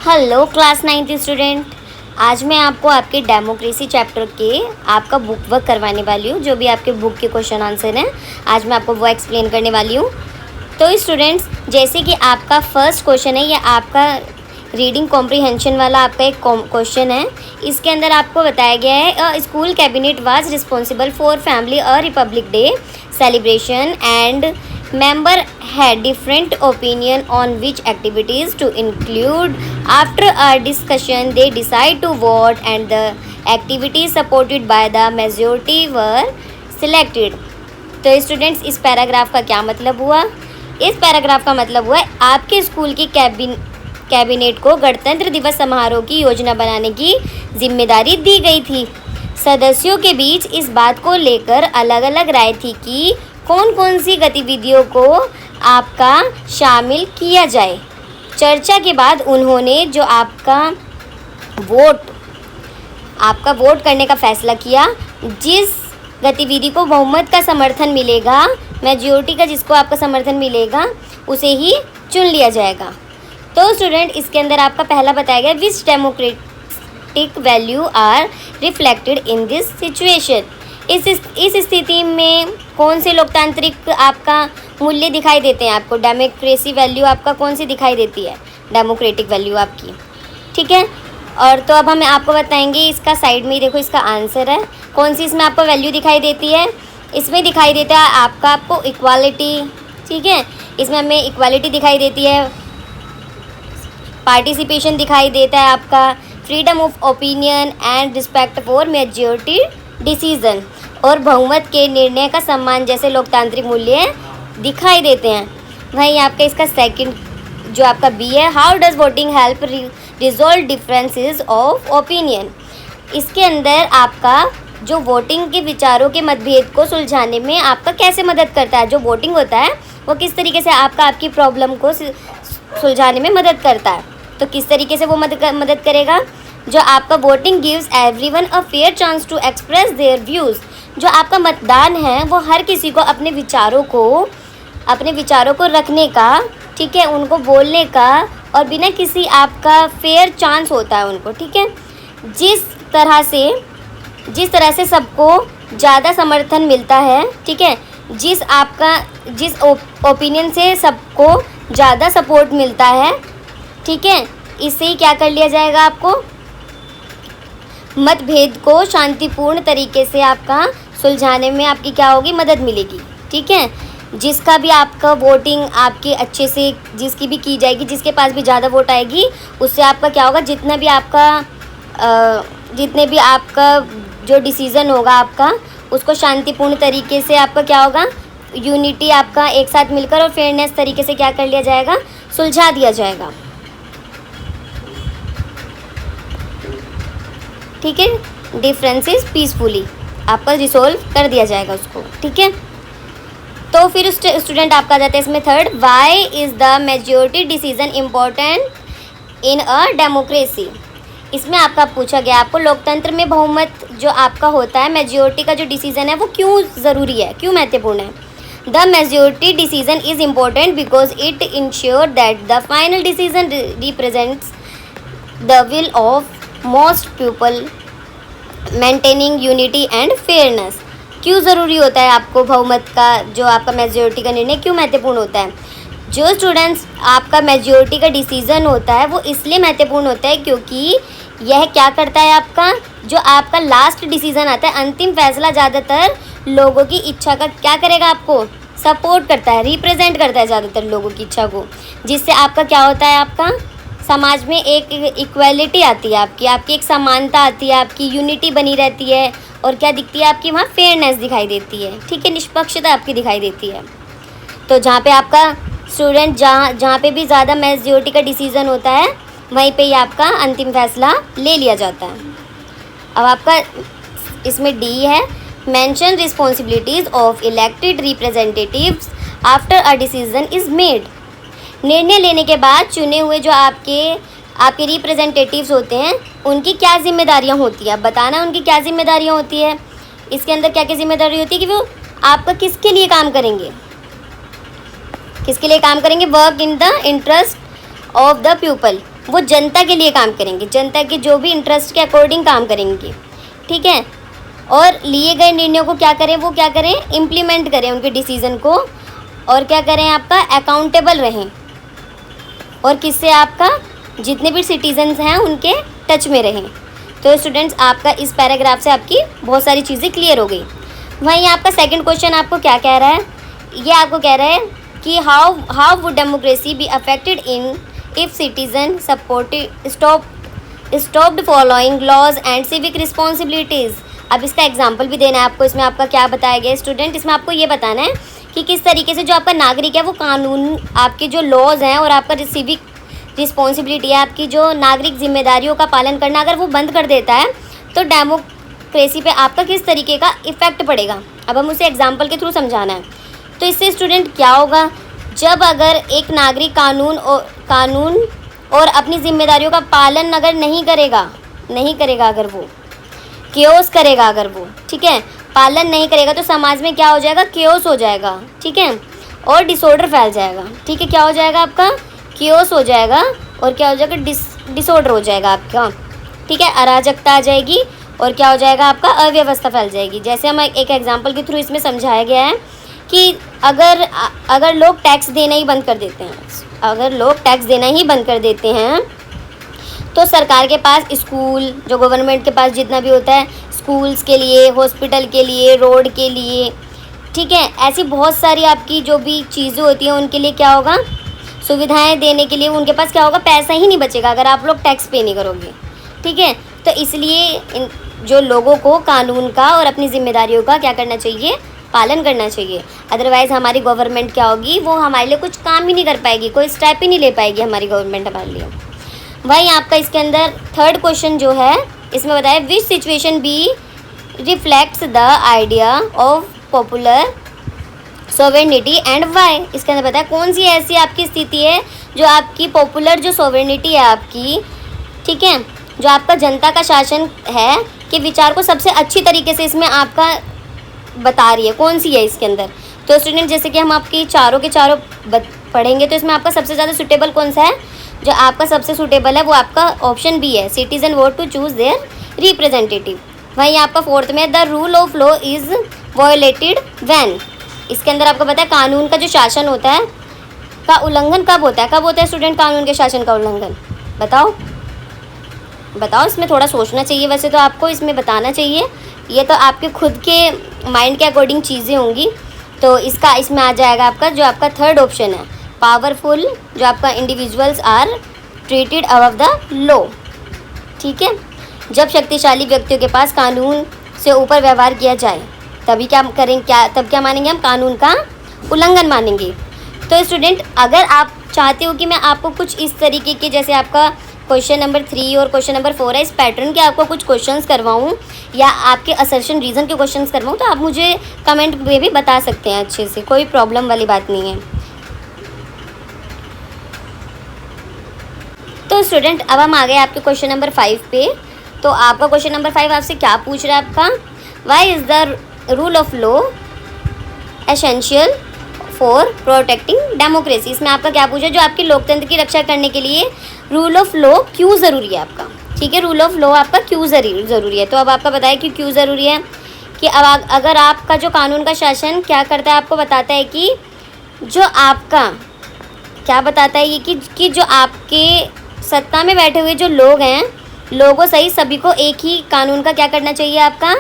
Hello class 9th student. आज मैं आपको आपके डेमोक्रेसी चैप्टर के आपका बुक वर्क करवाने वाली हूँ। जो भी आपके बुक के क्वेश्चन आंसर हैं आज मैं आपको वो एक्सप्लेन करने वाली हूँ। तो स्टूडेंट्स, जैसे कि आपका फर्स्ट क्वेश्चन है, या आपका रीडिंग कॉम्प्रीहेंशन वाला आपका एक क्वेश्चन है। इसके अंदर आपको बताया गया है school cabinet was responsible for family और republic day celebration and member had different opinion on which activities to include. After a discussion they decide to vote and the activities supported by the majority were selected. तो students, इस paragraph का क्या मतलब हुआ? इस paragraph का मतलब हुआ आपके स्कूल की कैबिनेट को गणतंत्र दिवस समारोह की योजना बनाने की जिम्मेदारी दी गई थी। सदस्यों के बीच इस बात को लेकर अलग अलग राय थी कि कौन कौन सी गतिविधियों को आपका शामिल किया जाए। चर्चा के बाद उन्होंने जो आपका वोट करने का फैसला किया। जिस गतिविधि को बहुमत का समर्थन मिलेगा, मेजॉरिटी का जिसको आपका समर्थन मिलेगा, उसे ही चुन लिया जाएगा। तो स्टूडेंट, इसके अंदर आपका पहला बताया गया which democratic values are reflected in this situation. इस स्थिति में कौन से लोकतांत्रिक आपका मूल्य दिखाई देते हैं आपको? डेमोक्रेसी वैल्यू आपका कौन सी दिखाई देती है? डेमोक्रेटिक वैल्यू आपकी, ठीक है। और तो अब हम आपको बताएंगे, इसका साइड में ही देखो, इसका आंसर है कौन सी इसमें आपको वैल्यू दिखाई देती है। इसमें दिखाई देता है आपको इक्वालिटी, ठीक है। इसमें हमें इक्वालिटी दिखाई देती है, पार्टिसिपेशन दिखाई देता है आपका, freedom of opinion and respect for majority decision और बहुमत के निर्णय का सम्मान जैसे लोकतांत्रिक मूल्य दिखाई देते हैं। वहीं आपका इसका सेकंड जो आपका बी है, how does voting help resolve differences of opinion. इसके अंदर आपका जो वोटिंग के विचारों के मतभेद को सुलझाने में आपका कैसे मदद करता है। जो वोटिंग होता है वो किस तरीके से आपकी प्रॉब्लम को सुलझाने में मदद करता है। तो किस तरीके से वो मदद करेगा? जो आपका voting gives everyone a fair chance to express their views. जो आपका मतदान है वो हर किसी को अपने विचारों को रखने का, ठीक है, उनको बोलने का, और बिना किसी आपका फेयर चांस होता है उनको, ठीक है। जिस तरह से सबको ज़्यादा समर्थन मिलता है, ठीक है, जिस ओपिनियन से सबको ज़्यादा सपोर्ट मिलता है, ठीक है, इससे ही क्या कर लिया जाएगा, आपको मतभेद को शांतिपूर्ण तरीके से आपका सुलझाने में आपकी क्या होगी, मदद मिलेगी, ठीक है। जिसका भी आपका वोटिंग आपके अच्छे से जिसकी भी की जाएगी, जिसके पास भी ज़्यादा वोट आएगी, उससे आपका क्या होगा, जितने भी आपका जो डिसीज़न होगा आपका, उसको शांतिपूर्ण तरीके से आपका क्या होगा, यूनिटी आपका एक साथ मिलकर और फेयरनेस तरीके से क्या कर लिया जाएगा, सुलझा दिया जाएगा, ठीक है। डिफरेंसेस पीसफुली आपका रिसोल्व कर दिया जाएगा उसको, ठीक है। तो फिर स्टूडेंट आपका जाता है इसमें third, why is the majority decision important in a democracy. इसमें आपका पूछा गया आपको लोकतंत्र में बहुमत जो आपका होता है, मेजॉरिटी का जो डिसीजन है वो क्यों ज़रूरी है, क्यों महत्वपूर्ण है। The majority decision is important because it ensure that the final decision represents the will of most people maintaining unity and fairness. क्यों ज़रूरी होता है आपको बहुमत का, जो आपका मेजॉरिटी का निर्णय क्यों महत्वपूर्ण होता है? जो स्टूडेंट्स आपका मेजॉरिटी का डिसीज़न होता है वो इसलिए महत्वपूर्ण होता है क्योंकि यह क्या करता है, आपका जो आपका लास्ट डिसीज़न आता है, अंतिम फैसला ज़्यादातर लोगों की इच्छा का क्या करेगा, आपको सपोर्ट करता है, रिप्रेजेंट करता है ज़्यादातर लोगों की इच्छा को, जिससे आपका क्या होता है, आपका समाज में एक इक्वालिटी आती है, आपकी एक समानता आती है, आपकी यूनिटी बनी रहती है, और क्या दिखती है आपकी वहाँ फेयरनेस दिखाई देती है, ठीक है, निष्पक्षता आपकी दिखाई देती है। तो जहाँ पे आपका स्टूडेंट जहाँ पे भी ज़्यादा मेजॉरिटी का डिसीज़न होता है वहीं पे ही आपका अंतिम फैसला ले लिया जाता है। अब आपका इसमें डी है, mention responsibilities of elected representatives after a decision is made. निर्णय लेने के बाद चुने हुए जो आपके रिप्रेजेंटेटिव्स होते हैं उनकी क्या जिम्मेदारियां होती है, अब बताना उनकी क्या जिम्मेदारियां होती है। इसके अंदर क्या क्या जिम्मेदारी होती है कि वो आपका किसके लिए काम करेंगे, work in the interest of the people, वो जनता के लिए काम करेंगे, जनता के जो भी इंटरेस्ट के अकॉर्डिंग काम करेंगे, ठीक है। और लिए गए निर्णयों को क्या करें, वो क्या करें, इम्प्लीमेंट करें उनके डिसीज़न को, और क्या करें, आपका अकाउंटेबल रहें, और किससे, आपका जितने भी सिटीजन्स हैं उनके टच में रहें। तो स्टूडेंट्स, आपका इस पैराग्राफ से आपकी बहुत सारी चीज़ें क्लियर हो गई। वहीं आपका सेकंड क्वेश्चन आपको क्या कह रहा है, ये आपको कह रहा है कि how would democracy be affected in if citizen stopped following laws and civic responsibilities. अब इसका एग्जाम्पल भी देना है आपको। इसमें आपका क्या बताया गया स्टूडेंट, इसमें आपको ये बताना है कि किस तरीके से जो आपका नागरिक है वो कानून, आपके जो लॉज हैं और आपका सिविक रिस्पॉन्सिबिलिटी है, आपकी जो नागरिक जिम्मेदारियों का पालन करना, अगर वो बंद कर देता है तो डेमोक्रेसी पे आपका किस तरीके का इफ़ेक्ट पड़ेगा। अब हम उसे एग्जाम्पल के थ्रू समझाना है। तो इससे स्टूडेंट क्या होगा, जब अगर एक नागरिक कानून और अपनी जिम्मेदारियों का पालन अगर नहीं करेगा, अगर वो केओस करेगा, अगर वो, ठीक है, पालन नहीं करेगा, तो समाज में क्या हो जाएगा, केओस हो जाएगा, ठीक है, और डिसऑर्डर फैल जाएगा, ठीक है। क्या हो जाएगा, आपका केओस हो जाएगा, और क्या हो जाएगा, डिसऑर्डर हो जाएगा आपका, ठीक है, अराजकता आ जाएगी, और क्या हो जाएगा, आपका अव्यवस्था फैल जाएगी। जैसे हम एक एग्जाम्पल के थ्रू इसमें समझाया गया है कि अगर लोग टैक्स देना ही बंद कर देते हैं, तो सरकार के पास स्कूल, जो गवर्नमेंट के पास जितना भी होता है, स्कूल्स के लिए, हॉस्पिटल के लिए, रोड के लिए, ठीक है, ऐसी बहुत सारी आपकी जो भी चीज़ें होती हैं उनके लिए क्या होगा, सुविधाएं देने के लिए उनके पास क्या होगा, पैसा ही नहीं बचेगा अगर आप लोग टैक्स पे नहीं करोगे, ठीक है। तो इसलिए जो लोगों को कानून का और अपनी जिम्मेदारियों का क्या करना चाहिए, पालन करना चाहिए। अदरवाइज़ हमारी गवर्नमेंट क्या होगी, वो हमारे लिए कुछ काम ही नहीं कर पाएगी, कोई स्टेप ही नहीं ले पाएगी हमारी गवर्नमेंट हमारे लिए। वहीं आपका इसके अंदर थर्ड क्वेश्चन जो है, इसमें बताया which situation be reflects the idea of popular sovereignty and why. इसके अंदर बताया कौन सी ऐसी आपकी स्थिति है जो आपकी पॉपुलर जो सोवेरेनिटी है आपकी, ठीक है, जो आपका जनता का शासन है, कि विचार को सबसे अच्छी तरीके से इसमें आपका बता रही है, कौन सी है इसके अंदर। तो स्टूडेंट, जैसे कि हम आपकी चारों के चारों पढ़ेंगे, तो इसमें आपका सबसे ज़्यादा सूटेबल कौन सा है, जो आपका सबसे सूटेबल है वो आपका ऑप्शन बी है, citizen vote to choose their representative. वहीं आपका फोर्थ में the rule of law is violated when. इसके अंदर आपको पता है कानून का जो शासन होता है का उल्लंघन कब होता है स्टूडेंट, कानून के शासन का उल्लंघन, बताओ, इसमें थोड़ा सोचना चाहिए। वैसे तो आपको इसमें बताना चाहिए, ये तो आपके खुद के माइंड के अकॉर्डिंग चीज़ें होंगी। तो इसमें आ जाएगा आपका जो आपका थर्ड ऑप्शन है, पावरफुल, जो आपका individuals are treated above the law, ठीक है। जब शक्तिशाली व्यक्तियों के पास कानून से ऊपर व्यवहार किया जाए, तभी क्या मानेंगे हम, कानून का उल्लंघन मानेंगे। तो स्टूडेंट, अगर आप चाहते हो कि मैं आपको कुछ इस तरीके के, जैसे आपका क्वेश्चन नंबर 3 और क्वेश्चन नंबर 4 है, इस पैटर्न के आपको कुछ क्वेश्चंस करवाऊँ या आपके असर्शन रीज़न के क्वेश्चंस करवाऊँ, तो आप मुझे कमेंट में भी बता सकते हैं अच्छे से, कोई प्रॉब्लम वाली बात नहीं है। तो स्टूडेंट, अब हम आ गए आपके क्वेश्चन नंबर 5 पे। तो आपका क्वेश्चन नंबर 5 आपसे क्या पूछ रहा है, आपका why is the rule of law essential for protecting democracy. इसमें आपका क्या पूछा, जो आपके लोकतंत्र की रक्षा करने के लिए रूल ऑफ लॉ क्यों ज़रूरी है आपका, ठीक है, रूल ऑफ लॉ आपका क्यों ज़रूरी है। तो अब आपका बताया कि क्यों ज़रूरी है, कि अब अगर आपका जो कानून का शासन क्या करता है, आपको बताता है कि जो आपका क्या बताता है ये कि जो आपके सत्ता में बैठे हुए जो लोग हैं, लोगों सही सभी को एक ही कानून का क्या करना चाहिए, आपका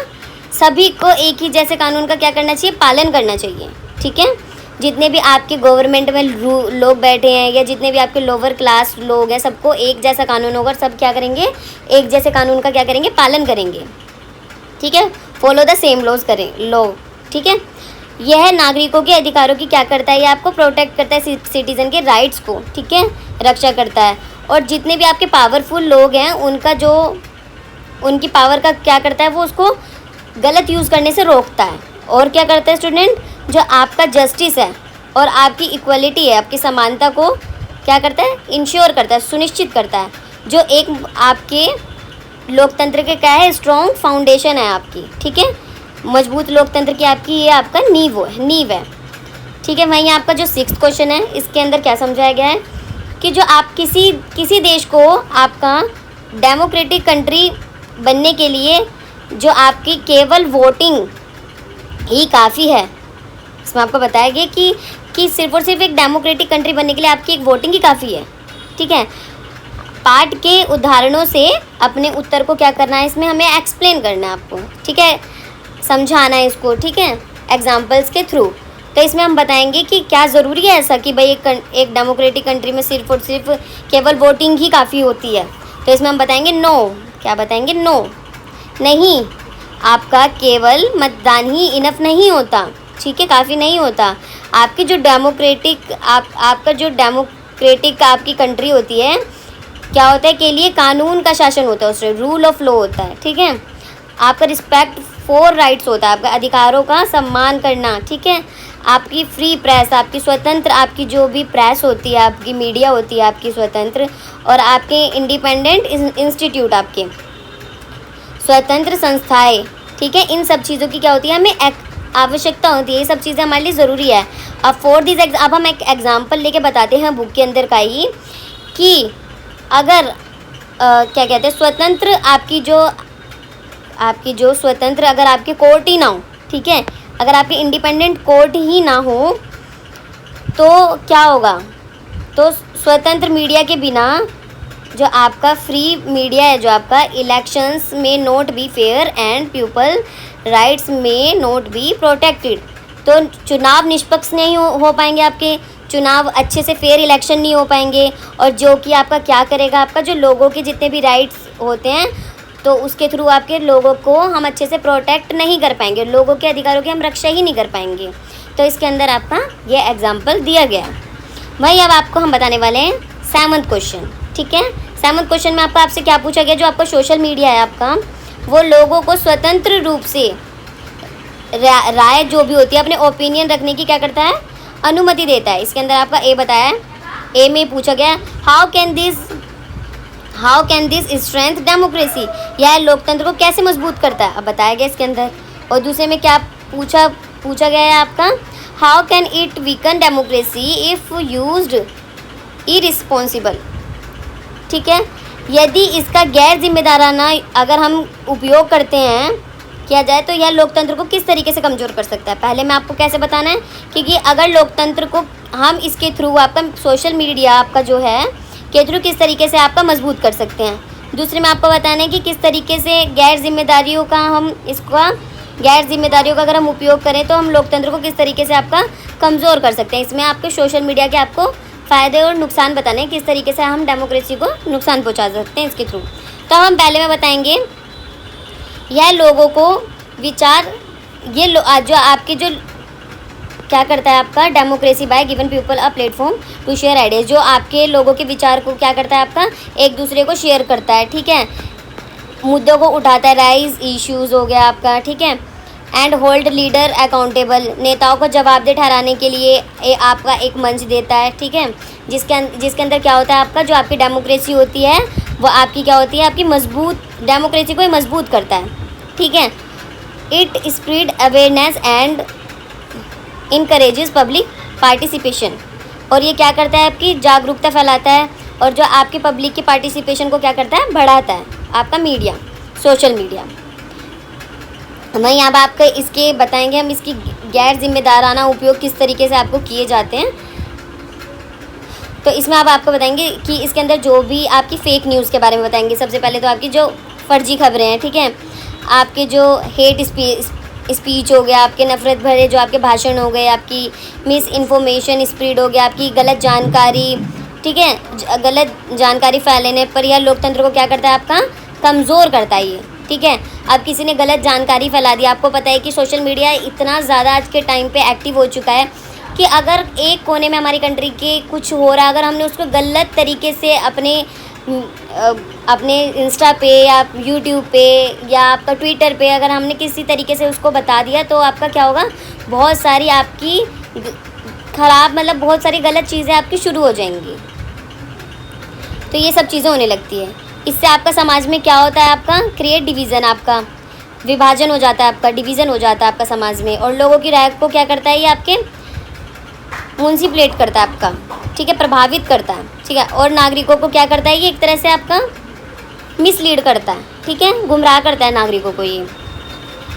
सभी को एक ही जैसे कानून का क्या करना चाहिए, पालन करना चाहिए, ठीक है। जितने भी आपके गवर्नमेंट में लोग बैठे हैं या जितने भी आपके लोअर क्लास लोग हैं, सबको एक जैसा कानून होगा, सब क्या करेंगे, एक जैसे कानून का क्या करेंगे, पालन करेंगे, ठीक है, फॉलो द सेम लॉज करें लॉ, ठीक है। यह नागरिकों के अधिकारों की क्या करता है, ये आपको प्रोटेक्ट करता है, सिटीजन के राइट्स को, ठीक है, रक्षा करता है। और जितने भी आपके पावरफुल लोग हैं उनकी पावर का क्या करता है, वो उसको गलत यूज़ करने से रोकता है। और क्या करता है स्टूडेंट, जो आपका जस्टिस है और आपकी इक्वलिटी है, आपकी समानता को क्या करता है, इंश्योर करता है, सुनिश्चित करता है। जो एक आपके लोकतंत्र के क्या है, स्ट्रॉन्ग फाउंडेशन है आपकी, ठीक है, मजबूत लोकतंत्र की आपकी ये आपका नींव है, ठीक है। वहीं आपका जो 6th क्वेश्चन है, इसके अंदर क्या समझाया गया है कि जो आप किसी देश को आपका डेमोक्रेटिक कंट्री बनने के लिए जो आपकी केवल वोटिंग ही काफ़ी है। इसमें आपको बताया गया कि सिर्फ और सिर्फ एक डेमोक्रेटिक कंट्री बनने के लिए आपकी एक वोटिंग ही काफ़ी है। ठीक है, पाठ के उदाहरणों से अपने उत्तर को क्या करना है, इसमें हमें एक्सप्लेन करना है आपको। ठीक है, समझाना है इसको। ठीक है, एग्जाम्पल्स के थ्रू। तो इसमें हम बताएंगे कि क्या ज़रूरी है ऐसा कि भाई एक डेमोक्रेटिक कंट्री में सिर्फ और सिर्फ केवल वोटिंग ही काफ़ी होती है। तो इसमें हम बताएंगे नो। क्या बताएंगे? नो, नहीं, आपका केवल मतदान ही इनफ नहीं होता। ठीक है, काफ़ी नहीं होता। आपकी जो डेमोक्रेटिक आपका जो डेमोक्रेटिक आपकी कंट्री होती है, क्या होता है के लिए कानून का शासन होता है, उससे रूल ऑफ लॉ होता है। ठीक है, आपका रिस्पेक्ट फॉर राइट्स होता है, आपका अधिकारों का सम्मान करना। ठीक है, आपकी फ्री प्रेस, आपकी स्वतंत्र, आपकी जो भी प्रेस होती है, आपकी मीडिया होती है आपकी स्वतंत्र, और आपके इंडिपेंडेंट इंस्टीट्यूट, आपके स्वतंत्र संस्थाएं। ठीक है, इन सब चीज़ों की क्या होती है, हमें आवश्यकता होती है। ये सब चीज़ें हमारे लिए ज़रूरी है। अब फॉर दिस अब हम एक एग्जाम्पल लेके बताते हैं बुक के अंदर का ही, कि अगर क्या कहते हैं, स्वतंत्र आपकी जो स्वतंत्र अगर आपके कोर्ट ही ना हो, ठीक है, अगर आपके इंडिपेंडेंट कोर्ट ही ना हो तो क्या होगा, तो स्वतंत्र मीडिया के बिना जो आपका फ्री मीडिया है, जो आपका इलेक्शंस में not be fair and people rights में नॉट बी प्रोटेक्टेड, तो चुनाव निष्पक्ष नहीं हो पाएंगे, आपके चुनाव अच्छे से फेयर इलेक्शन नहीं हो पाएंगे, और जो कि आपका क्या करेगा, आपका जो लोगों के जितने भी राइट्स होते हैं तो उसके थ्रू आपके लोगों को हम अच्छे से प्रोटेक्ट नहीं कर पाएंगे, लोगों के अधिकारों की हम रक्षा ही नहीं कर पाएंगे। तो इसके अंदर आपका ये एग्जाम्पल दिया गया। वही अब आपको हम बताने वाले हैं 7th क्वेश्चन। ठीक है, 7th क्वेश्चन में आपसे क्या पूछा गया, जो आपका सोशल मीडिया है आपका, वो लोगों को स्वतंत्र रूप से राय जो भी होती है अपने ओपिनियन रखने की क्या करता है, अनुमति देता है। इसके अंदर आपका ए बताया है, ए में पूछा गया how can this strength democracy, यह लोकतंत्र को कैसे मजबूत करता है, अब बताया गया इसके अंदर। और दूसरे में क्या पूछा गया है आपका, how can it weaken democracy if used irresponsible. ठीक है, यदि इसका गैर जिम्मेदाराना अगर हम उपयोग करते हैं किया जाए तो यह लोकतंत्र को किस तरीके से कमज़ोर कर सकता है। पहले में आपको कैसे बताना है, क्योंकि अगर लोकतंत्र को हम इसके थ्रू आपका सोशल मीडिया आपका जो है के थ्रू किस तरीके से आपका मजबूत कर सकते हैं। दूसरे में आपको बताना है कि किस तरीके से गैर जिम्मेदारियों का अगर हम उपयोग करें तो हम लोकतंत्र को किस तरीके से आपका कमज़ोर कर सकते हैं। इसमें आपके सोशल मीडिया के आपको फ़ायदे और नुकसान बताने हैं, किस तरीके से हम डेमोक्रेसी को नुकसान पहुंचा सकते हैं इसके थ्रू। तो हम पहले में बताएंगे यह लोगों को विचार जो आपकी जो क्या करता है आपका democracy by given people a platform to share ideas, जो आपके लोगों के विचार को क्या करता है आपका एक दूसरे को शेयर करता है। ठीक है, मुद्दों को उठाता है, राइज इश्यूज़ हो गया आपका। ठीक है, एंड होल्ड लीडर अकाउंटेबल, नेताओं को जवाबदेह ठहराने के लिए आपका एक मंच देता है। ठीक है, जिसके अंदर क्या होता है आपका जो आपकी डेमोक्रेसी होती है वो आपकी क्या होती है, आपकी मजबूत डेमोक्रेसी को ही मजबूत करता है। ठीक है, it spread awareness and encourages public participation, और ये क्या करता है आपकी जागरूकता फैलाता है, और जो आपकी पब्लिक की पार्टिसिपेशन को क्या करता है, बढ़ाता है आपका मीडिया, सोशल मीडिया। वहीं अब आपको इसके बताएंगे हम इसकी गैर जिम्मेदाराना उपयोग किस तरीके से आपको किए जाते हैं। तो इसमें अब आपको बताएंगे कि इसके अंदर जो भी आपकी फेक न्यूज़ के बारे में बताएंगे। सबसे पहले तो आपकी जो फर्जी खबरें हैं, ठीक है, आपके जो हेट स्पीच हो गया, आपके नफ़रत भरे जो आपके भाषण हो गए, आपकी मिस इन्फॉर्मेशन स्प्रेड हो गया, आपकी गलत जानकारी, ठीक है, गलत जानकारी फैलाने पर यह लोकतंत्र को क्या करता है, आपका कमज़ोर करता है ये। ठीक है, अब किसी ने गलत जानकारी फैला दी, आपको पता है कि सोशल मीडिया इतना ज़्यादा आज के टाइम पे एक्टिव हो चुका है कि अगर एक कोने में हमारी कंट्री के कुछ हो रहा है, अगर हमने उसको गलत तरीके से अपने इंस्टा पे या यूट्यूब पे या आपका ट्विटर पे अगर हमने किसी तरीके से उसको बता दिया तो आपका क्या होगा, बहुत सारी आपकी ख़राब मतलब बहुत सारी गलत चीज़ें आपकी शुरू हो जाएंगी। तो ये सब चीज़ें होने लगती है। इससे आपका समाज में क्या होता है, आपका क्रिएट डिवीज़न, आपका विभाजन हो जाता है, आपका डिवीज़न हो जाता है आपका समाज में, और लोगों की राय को क्या करता है, ये आपके म्यूनिसिपेट करता है आपका, ठीक है, प्रभावित करता है। ठीक है। और नागरिकों को क्या करता है ये, एक तरह से आपका मिसलीड करता है, ठीक है, गुमराह करता है नागरिकों को ये।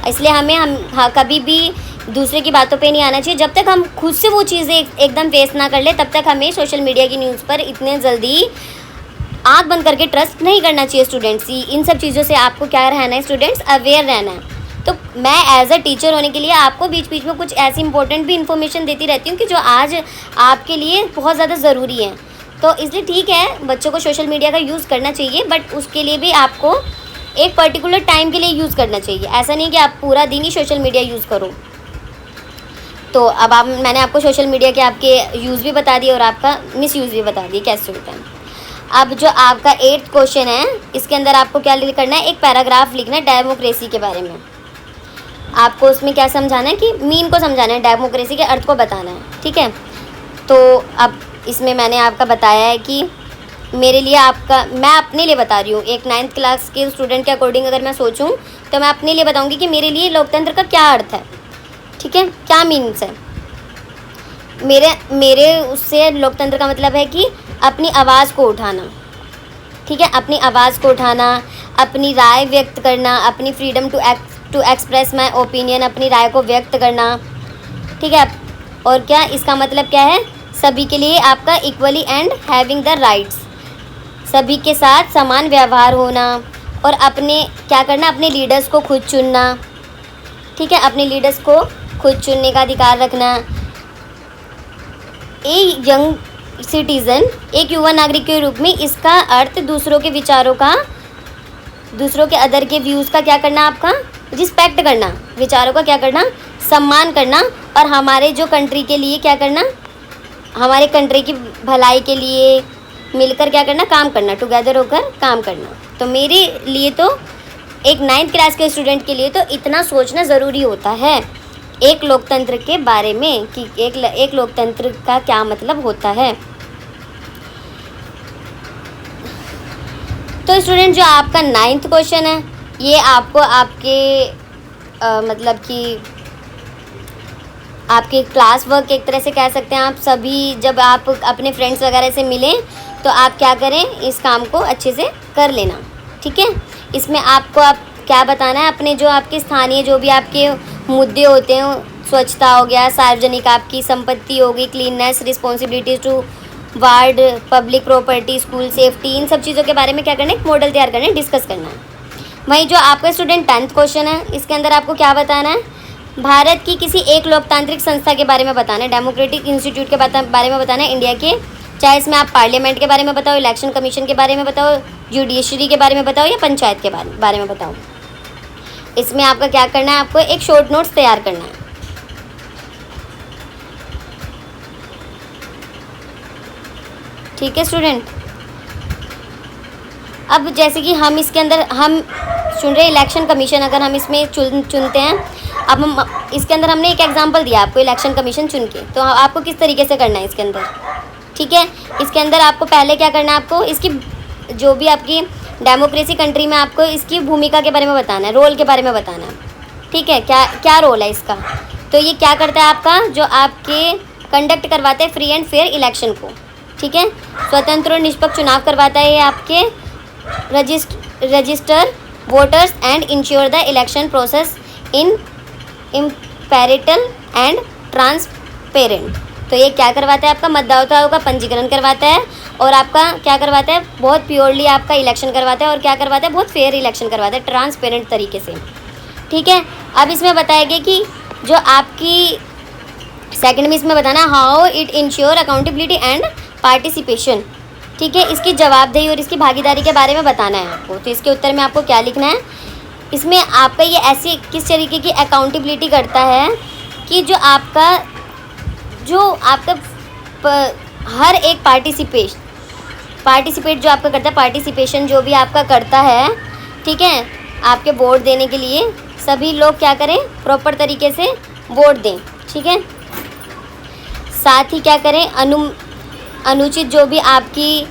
इसलिए हाँ, कभी भी दूसरे की बातों पे नहीं आना चाहिए। जब तक हम खुद से वो चीज़ें एकदम फेस ना कर ले, तब तक हमें सोशल मीडिया की न्यूज़ पर इतने जल्दी आँख बंद करके ट्रस्ट नहीं करना चाहिए स्टूडेंट्स। इन सब चीज़ों से आपको क्या रहना है स्टूडेंट्स, अवेयर रहना है। तो मैं एज अ टीचर होने के लिए आपको बीच बीच में कुछ ऐसी इंपॉर्टेंट भी इन्फॉर्मेशन देती रहती हूँ कि जो आज आपके लिए बहुत ज़्यादा ज़रूरी है। तो इसलिए ठीक है, बच्चों को सोशल मीडिया का यूज़ करना चाहिए, बट उसके लिए भी आपको एक पर्टिकुलर टाइम के लिए यूज़ करना चाहिए। ऐसा नहीं कि आप पूरा दिन ही सोशल मीडिया यूज़ करो। तो अब मैंने आपको सोशल मीडिया के आपके यूज़ भी बता दिए और आपका मिसयूज़ भी बता दिए कैसे होता है। अब जो आपका 8th क्वेश्चन है, इसके अंदर आपको क्या करना है, एक पैराग्राफ लिखना है डेमोक्रेसी के बारे में। आपको उसमें क्या समझाना है कि मीन को समझाना है, डेमोक्रेसी के अर्थ को बताना है, ठीक है। तो अब इसमें मैंने आपका बताया है कि मेरे लिए मैं अपने लिए बता रही हूँ, एक 9th क्लास के स्टूडेंट के अकॉर्डिंग अगर मैं सोचूं तो मैं अपने लिए बताऊंगी कि मेरे लिए लोकतंत्र का क्या अर्थ है, ठीक है, क्या मीनिंग्स है। मेरे उससे लोकतंत्र का मतलब है कि अपनी आवाज़ को उठाना, ठीक है, अपनी आवाज़ को उठाना, अपनी राय व्यक्त करना, अपनी freedom to express my opinion, अपनी राय को व्यक्त करना, ठीक है। और क्या इसका मतलब क्या है, सभी के लिए आपका equally and having the rights, सभी के साथ समान व्यवहार होना, और अपने क्या करना, अपने लीडर्स को खुद चुनना, ठीक है, अपने लीडर्स को खुद चुनने का अधिकार रखना। एक यंग सिटीज़न, एक युवा नागरिक के रूप में इसका अर्थ दूसरों के विचारों का, दूसरों के अदर के व्यूज़ का क्या करना, आपका रिस्पेक्ट करना, विचारों का क्या करना, सम्मान करना, और हमारे जो कंट्री के लिए क्या करना, हमारे कंट्री की भलाई के लिए मिलकर क्या करना, काम करना, टुगेदर होकर काम करना। तो मेरे लिए तो एक 9th क्लास के स्टूडेंट के लिए तो इतना सोचना ज़रूरी होता है एक लोकतंत्र के बारे में कि एक लोकतंत्र का क्या मतलब होता है। तो स्टूडेंट जो आपका 9th क्वेश्चन है, ये आपको आपके मतलब कि आपके क्लास वर्क एक तरह से कह सकते हैं। आप सभी जब आप अपने फ्रेंड्स वगैरह से मिलें तो आप क्या करें, इस काम को अच्छे से कर लेना, ठीक है। इसमें आपको आप क्या बताना है, अपने जो आपके स्थानीय जो भी आपके मुद्दे होते हैं, स्वच्छता हो गया, सार्वजनिक आपकी संपत्ति होगी, cleanness, responsibilities toward public property, school safety, इन सब चीज़ों के बारे में क्या करना है, एक मॉडल तैयार करना है, डिस्कस करना है। वहीं जो आपका स्टूडेंट 10th क्वेश्चन है, इसके अंदर आपको क्या बताना है, भारत की किसी एक लोकतांत्रिक संस्था के बारे में बताना है, डेमोक्रेटिक इंस्टीट्यूट के बारे में बताना है इंडिया के, चाहे इसमें आप पार्लियामेंट के बारे में बताओ, इलेक्शन कमीशन के बारे में बताओ, जुडिशरी के बारे में बताओ, या पंचायत के बारे में बताओ। इसमें आपका क्या करना है, आपको एक शॉर्ट नोट्स तैयार करना है, ठीक है स्टूडेंट। अब जैसे कि हम इसके अंदर हम सुन रहे इलेक्शन कमीशन, अगर हम इसमें चुनते हैं, अब हम इसके अंदर हमने एक एग्जांपल दिया आपको इलेक्शन कमीशन चुन के, तो आपको किस तरीके से करना है इसके अंदर, ठीक है। इसके अंदर आपको पहले क्या करना है, आपको इसकी जो भी आपकी डेमोक्रेसी कंट्री में आपको इसकी भूमिका के बारे में बताना है, रोल के बारे में बताना है, ठीक है, क्या क्या रोल है इसका। तो ये क्या करता है आपका, जो आपके कंडक्ट करवाता है फ्री एंड फेयर इलेक्शन को, ठीक है, स्वतंत्र और निष्पक्ष चुनाव करवाता है, ये आपके register voters and ensure the election process in impartial and transparent. तो ये क्या करवाता है, आपका मतदाताओं का पंजीकरण करवाता है, और आपका क्या करवाता है, बहुत प्योरली आपका इलेक्शन करवाता है, और क्या करवाता है, बहुत फेयर इलेक्शन करवाता है, ट्रांसपेरेंट तरीके से, ठीक है। अब इसमें बताया गया कि जो आपकी सेकंड में इसमें बताना how it ensure accountability and participation, ठीक है, इसकी जवाबदेही और इसकी भागीदारी के बारे में बताना है आपको। तो इसके उत्तर में आपको क्या लिखना है, इसमें आपका ये ऐसी किस तरीके की अकाउंटेबिलिटी करता है कि जो आपका हर एक पार्टिसिपेट जो आपका करता है, पार्टिसिपेशन जो भी आपका करता है, ठीक है, आपके वोट देने के लिए सभी लोग क्या करें, प्रॉपर तरीके से वोट दें, ठीक है। साथ ही क्या करें, अनुचित जो भी आपकी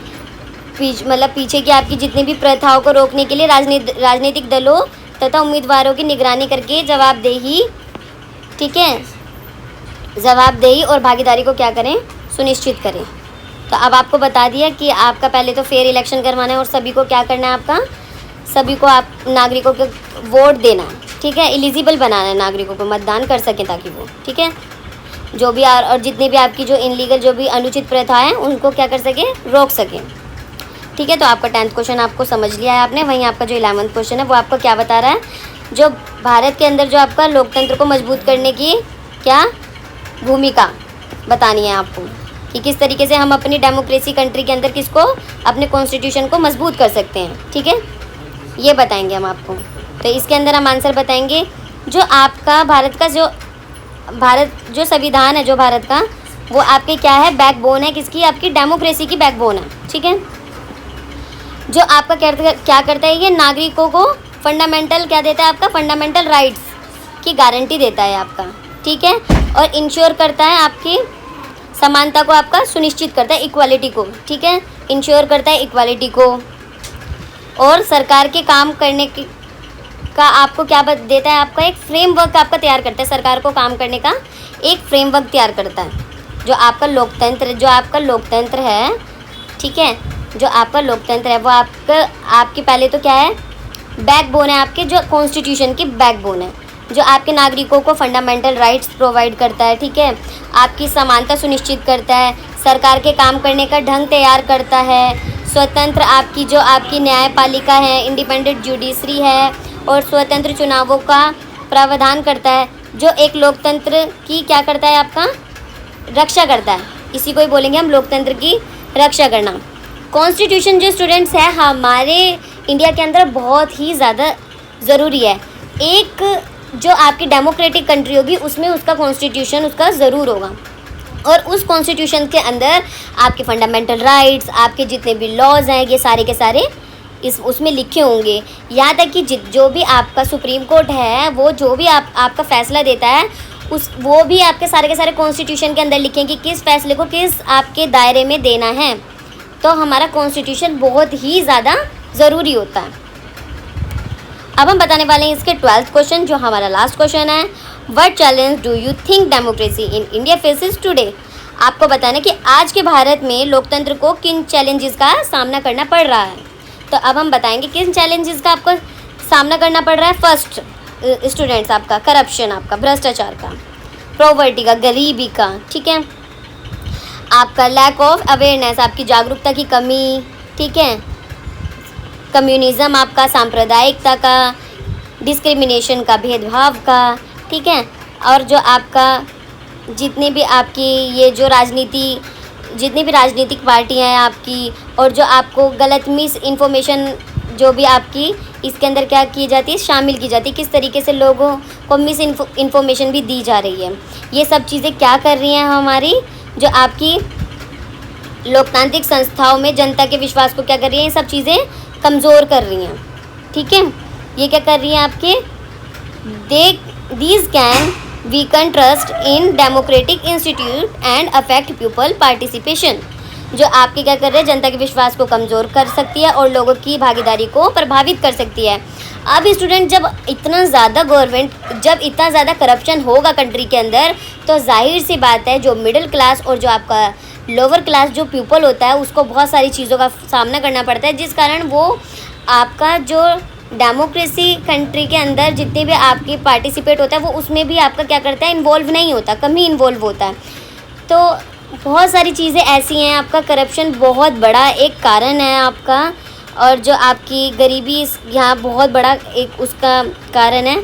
पीछे की आपकी जितनी भी प्रथाओं को रोकने के लिए राजनीतिक दलों तथा उम्मीदवारों की निगरानी करके जवाबदेही, ठीक है, जवाबदेही और भागीदारी को क्या करें, सुनिश्चित करें, तो अब आपको बता दिया कि आपका पहले तो फेयर इलेक्शन करवाना है और सभी को क्या करना है, आपका सभी को आप नागरिकों को वोट देना है, ठीक है। एलिजिबल बनाना है नागरिकों को, मतदान कर सकें ताकि वो, ठीक है, जो भी और जितने भी आपकी जो इनलीगल जो भी अनुचित प्रथा है उनको क्या कर सके, रोक सकें, ठीक है। तो आपका 10th क्वेश्चन आपको समझ लिया है आपने। वहीं आपका जो 11th क्वेश्चन है वो आपका क्या बता रहा है, जो भारत के अंदर जो आपका लोकतंत्र को मजबूत करने की क्या भूमिका बतानी है आपको, कि किस तरीके से हम अपनी डेमोक्रेसी कंट्री के अंदर किसको, अपने कॉन्स्टिट्यूशन को मजबूत कर सकते हैं, ठीक है, ये बताएंगे हम आपको। तो इसके अंदर हम आंसर बताएंगे, जो आपका भारत का जो संविधान है जो भारत का, वो आपके क्या है, बैकबोन है किसकी, आपकी डेमोक्रेसी की बैकबोन है, ठीक है। जो आपका क्या करता है, ये नागरिकों को फंडामेंटल क्या देता है, आपका फंडामेंटल राइट्स की गारंटी देता है आपका, ठीक है, और इंश्योर करता है आपकी समानता को, आपका सुनिश्चित करता है इक्वालिटी को, ठीक है, इंश्योर करता है इक्वालिटी को, और सरकार के काम करने का आपको क्या देता है, आपका एक फ्रेमवर्क आपका तैयार करता है, सरकार को काम करने का एक फ्रेमवर्क तैयार करता है। जो आपका लोकतंत्र है, ठीक है, जो आपका लोकतंत्र है वो आपके पहले तो क्या है, बैकबोन है, आपके जो कॉन्स्टिट्यूशन की बैकबोन है, जो आपके नागरिकों को फंडामेंटल राइट्स प्रोवाइड करता है, ठीक है, आपकी समानता सुनिश्चित करता है, सरकार के काम करने का ढंग तैयार करता है, स्वतंत्र आपकी न्यायपालिका है, इंडिपेंडेंट जुडिशरी है, और स्वतंत्र चुनावों का प्रावधान करता है, जो एक लोकतंत्र की क्या करता है, आपका रक्षा करता है। इसी को ही बोलेंगे हम लोकतंत्र की रक्षा करना। कॉन्स्टिट्यूशन जो स्टूडेंट्स है हमारे इंडिया के अंदर बहुत ही ज़्यादा ज़रूरी है। एक जो आपकी डेमोक्रेटिक कंट्री होगी उसमें उसका कॉन्स्टिट्यूशन उसका ज़रूर होगा, और उस कॉन्स्टिट्यूशन के अंदर आपके फंडामेंटल राइट्स, आपके जितने भी लॉज हैं, ये सारे के सारे उसमें लिखे होंगे। यहाँ तक कि जो भी आपका सुप्रीम कोर्ट है, वो जो भी आपका फ़ैसला देता है वो भी आपके सारे के सारे कॉन्स्टिट्यूशन के अंदर लिखें कि किस फैसले को किस आपके दायरे में देना है। तो हमारा कॉन्स्टिट्यूशन बहुत ही ज़्यादा ज़रूरी होता है। अब हम बताने वाले हैं इसके 12th क्वेश्चन, जो हमारा लास्ट क्वेश्चन है। What challenge do you think democracy in India faces today. आपको बताना कि आज के भारत में लोकतंत्र को किन चैलेंजेस का सामना करना पड़ रहा है। तो अब हम बताएंगे किन चैलेंजेस का आपको सामना करना पड़ रहा है। फर्स्ट स्टूडेंट्स, आपका करप्शन, आपका भ्रष्टाचार का, पॉवर्टी का, गरीबी का, ठीक है, आपका लैक ऑफ अवेयरनेस, आपकी जागरूकता की कमी, ठीक है, कम्युनिज़्म, आपका सांप्रदायिकता का, डिस्क्रिमिनेशन का, भेदभाव का, ठीक है, और जो आपका जितनी भी आपकी ये जो जितनी भी राजनीतिक पार्टियां हैं आपकी, और जो आपको गलत मिस इन्फॉर्मेशन जो भी आपकी इसके अंदर क्या की जाती है, शामिल की जाती है, किस तरीके से लोगों को मिस इन्फॉर्मेशन भी दी जा रही है। ये सब चीज़ें क्या कर रही हैं, हमारी जो आपकी लोकतांत्रिक संस्थाओं में जनता के विश्वास को क्या कर रही हैं, ये सब चीज़ें कमज़ोर कर रही हैं, ठीक है। ये क्या कर रही हैं आपके, these can weaken trust in democratic institute and affect people participation. जो आपके क्या कर रहे हैं, जनता के विश्वास को कमज़ोर कर सकती है और लोगों की भागीदारी को प्रभावित कर सकती है। अब स्टूडेंट जब इतना ज़्यादा करप्शन होगा कंट्री के अंदर, तो जाहिर सी बात है जो मिडिल क्लास और जो आपका लोअर क्लास जो पीपल होता है उसको बहुत सारी चीज़ों का सामना करना पड़ता है, जिस कारण वो आपका जो डेमोक्रेसी कंट्री के अंदर जितने भी आपकी पार्टिसिपेट होता है वो उसमें भी आपका क्या करता है, इन्वॉल्व नहीं होता, कम ही इन्वॉल्व होता है। तो बहुत सारी चीज़ें ऐसी हैं, आपका करप्शन बहुत बड़ा एक कारण है आपका, और जो आपकी गरीबी यहाँ बहुत बड़ा एक उसका कारण है।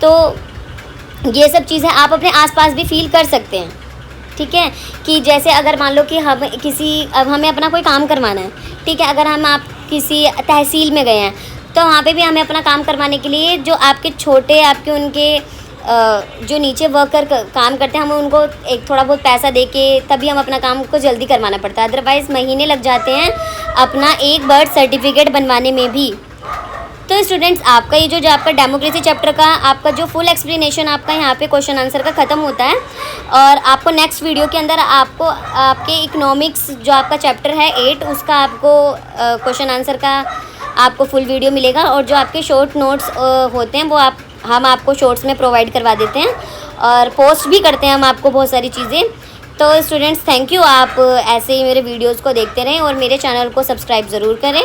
तो ये सब चीज़ें आप अपने आसपास भी फील कर सकते हैं, ठीक है, कि जैसे अगर मान लो कि अब हमें अपना कोई काम करवाना है, ठीक है, अगर आप किसी तहसील में गए हैं तो वहाँ पे भी हमें अपना काम करवाने के लिए जो आपके छोटे आपके उनके जो नीचे वर्कर काम करते हैं, हमें उनको एक थोड़ा बहुत पैसा दे के तभी हम अपना काम को जल्दी करवाना पड़ता है, अदरवाइज़ महीने लग जाते हैं अपना एक बर्थ सर्टिफिकेट बनवाने में भी। तो स्टूडेंट्स, आपका ये जो आपका डेमोक्रेसी चैप्टर का आपका जो फुल एक्सप्लेनेशन आपका यहाँ पे क्वेश्चन आंसर का ख़त्म होता है, और आपको नेक्स्ट वीडियो के अंदर आपको आपके इकोनॉमिक्स जो आपका चैप्टर है 8 उसका आपको क्वेश्चन आंसर का आपको फुल वीडियो मिलेगा, और जो आपके शॉर्ट नोट्स होते हैं वो हम आपको शॉर्ट्स में प्रोवाइड करवा देते हैं, और पोस्ट भी करते हैं हम आपको बहुत सारी चीज़ें। तो स्टूडेंट्स थैंक यू, आप ऐसे ही मेरे वीडियोस को देखते रहें और मेरे चैनल को सब्सक्राइब ज़रूर करें।